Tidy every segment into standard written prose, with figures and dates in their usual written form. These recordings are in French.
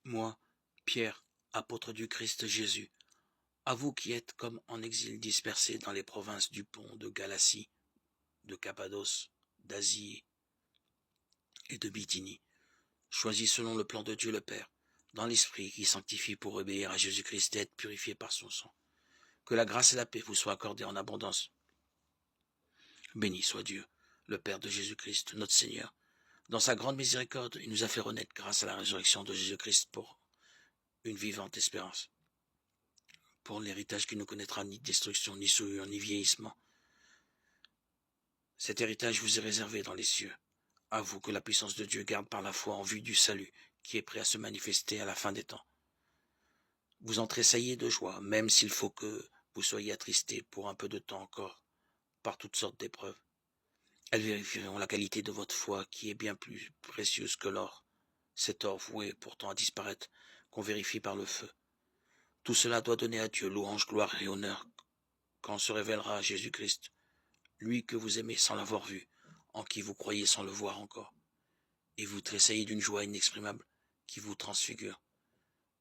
Moi, Pierre, apôtre du Christ Jésus, à vous qui êtes comme en exil dispersés dans les provinces du Pont, de Galatie, de Cappadoce, d'Asie et de Bithynie, choisis selon le plan de Dieu le Père, dans l'Esprit qui sanctifie pour obéir à Jésus-Christ et être purifié par son sang. Que la grâce et la paix vous soient accordées en abondance. Béni soit Dieu, le Père de Jésus-Christ, notre Seigneur. Dans sa grande miséricorde, il nous a fait renaître grâce à la résurrection de Jésus-Christ pour une vivante espérance, pour l'héritage qui ne connaîtra ni destruction, ni souillure, ni vieillissement. Cet héritage vous est réservé dans les cieux. À vous que la puissance de Dieu garde par la foi en vue du salut, qui est prêt à se manifester à la fin des temps. Vous en tressaillez de joie, même s'il faut que vous soyez attristés pour un peu de temps encore, par toutes sortes d'épreuves. Elles vérifieront la qualité de votre foi, qui est bien plus précieuse que l'or, cet or voué pourtant à disparaître, qu'on vérifie par le feu. Tout cela doit donner à Dieu louange, gloire et honneur, quand se révélera Jésus-Christ, lui que vous aimez sans l'avoir vu, en qui vous croyez sans le voir encore, et vous tressaillez d'une joie inexprimable qui vous transfigure,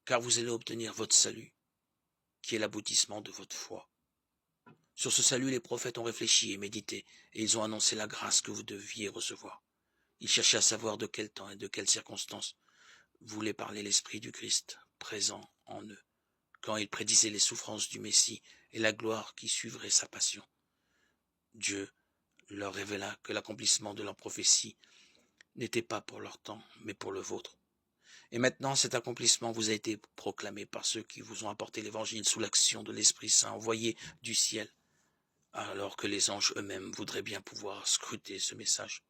car vous allez obtenir votre salut, qui est l'aboutissement de votre foi. Sur ce salut, les prophètes ont réfléchi et médité, et ils ont annoncé la grâce que vous deviez recevoir. Ils cherchaient à savoir de quel temps et de quelles circonstances voulait parler l'Esprit du Christ, présent en eux, quand il prédisait les souffrances du Messie et la gloire qui suivrait sa passion. Dieu leur révéla que l'accomplissement de leur prophétie n'était pas pour leur temps, mais pour le vôtre. Et maintenant, cet accomplissement vous a été proclamé par ceux qui vous ont apporté l'Évangile sous l'action de l'Esprit Saint envoyé du ciel, alors que les anges eux-mêmes voudraient bien pouvoir scruter ce message.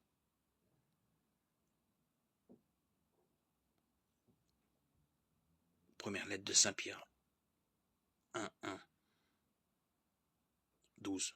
Première lettre de Saint Pierre, 1, 12.